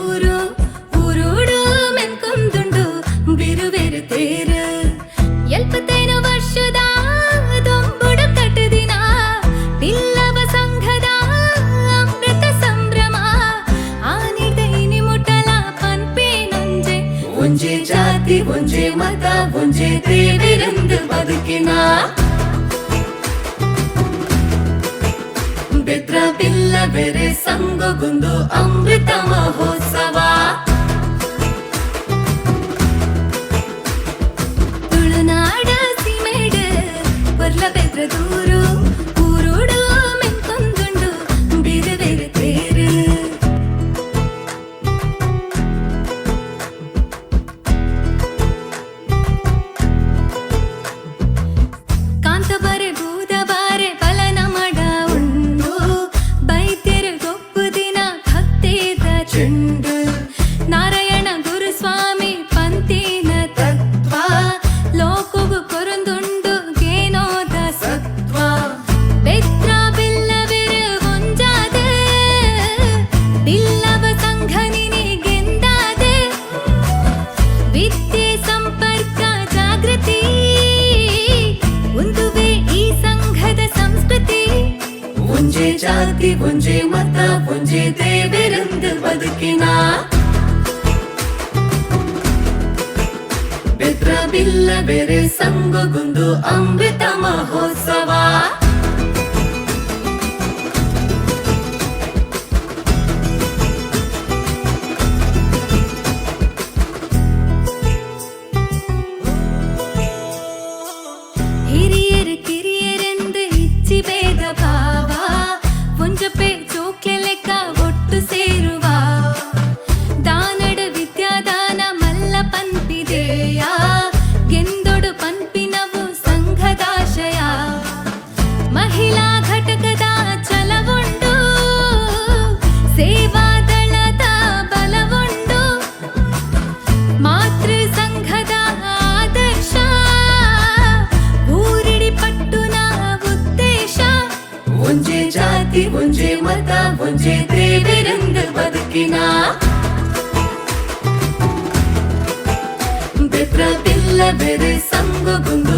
ದೂರು ಊರೂಡು ಮೆನ್ಕೊಂದುಂಡು ಬಿರುವೆರು ತೇರು 75 ವರ್ಷದ ದೊಂಬುಡು ಕಟ್ಟದಿನ ಬಿಲ್ಲವ ಸಂಘದ ಅಮೃತ ಸಂಭ್ರಮ ಆನಿದೈನಿ ಮುಟ್ಟಲ ಪನ್ಪೇನೊಂಜೆ ಒಂಜೆ ಜಾತಿ ಒಂಜೆ ಮತ ಒಂಜೆ ದೇವಿರಂದು ಬದುಕಿನ ಬೆದ್ರ ಬಿಲ್ಲ ಬೆರೆ ಸಂಗೊಗುಂದು ಅಮೃತ ಮಹೋತ್ಸವ ತುಳುನಾಡ ಸೀಮೆಡು ಬರ್ಲ ಬೆದ್ರ ದೂರು ಊರೂಡು ಮೆನ್ಕೊಂದುಂಡು ಬಿರುವೆರು ತೇರು ಕಾಂತಬಾರೆ ಬೂದಬಾರೆ ಬಲನ ಮಡ ಉಂಡು ಬೈದ್ಯರು ಗೊಪ್ಪು ದಿನ ಭಕ್ತೇದ ಚುಂಡು ನಾರಾಯಣ ಗುರುಸ್ವಾಮಿ ಪಂತಿನ ತತ್ವ ಲೋಕವು ಕೊರೊಂದುಂಡು ಗೇನೋದ ಸತ್ವ ಬೆತ್ರ ಬಿಲ್ಲವೆರು ಒಂಜಾದ ಬಿಲ್ಲವ ಸಂಘನಿನಿ ಗೆಂದಾದ ವಿದ್ಯೆ ಸಂಪರ್ಕ ಜಾಗೃತಿ ಒಂದುವೆ ಈ ಸಂಘದ ಸಂಸ್ಕೃತಿ ಒಂಜೆ ಜಾತಿ ಒಂಜೆ ಮತ ಒಂಜೆ ದೇವರಂದು ಬದುಕಿನ ಬೆದ್ರ ಬಿಲ್ಲ ಬೆರೆ ಸಂಗೊಗುಂದು ಅಮೃತ ಮಹೋತ್ಸವ ಹಿರಿಯರು ಕಿರಿಯರೆಂದು ಇಚ್ಚಿ ಭೇದ ಭಾವ ಒಂಜಪೆ ಚೋಕ್ಲೆ ಲೆಕ್ಕ ಒಟ್ಟು ಸೇರುವ ದಾನಡ ವಿದ್ಯಾದಾನ ಮಲ್ಲ ಪನ್ಪಿದೆಯ ಗೆಂದೊಡು ಪನ್ಪಿನವು ಸಂಘದಾಶಯ ಮಹಿಳಾ ಘಟಕದ ಛಲವುಂಡು ಸೇವಾದಳದ ಬಲವುಂಡು ಮಾತೃ ಸಂಘದ ಆದರ್ಶ ಊರಿಡಿ ಪಟ್ಟುನ ಉದ್ದೇಶ ಒಂಜೆ ಜಾತಿ ಒಂಜೆ ಮತ ಒಂಜೆ ದೇವರಂದು ಬದುಕಿನ ಬೆದ್ರ ಬಿಲ್ಲ ಬೆರೆ ಸಂಗೊಗುಂದು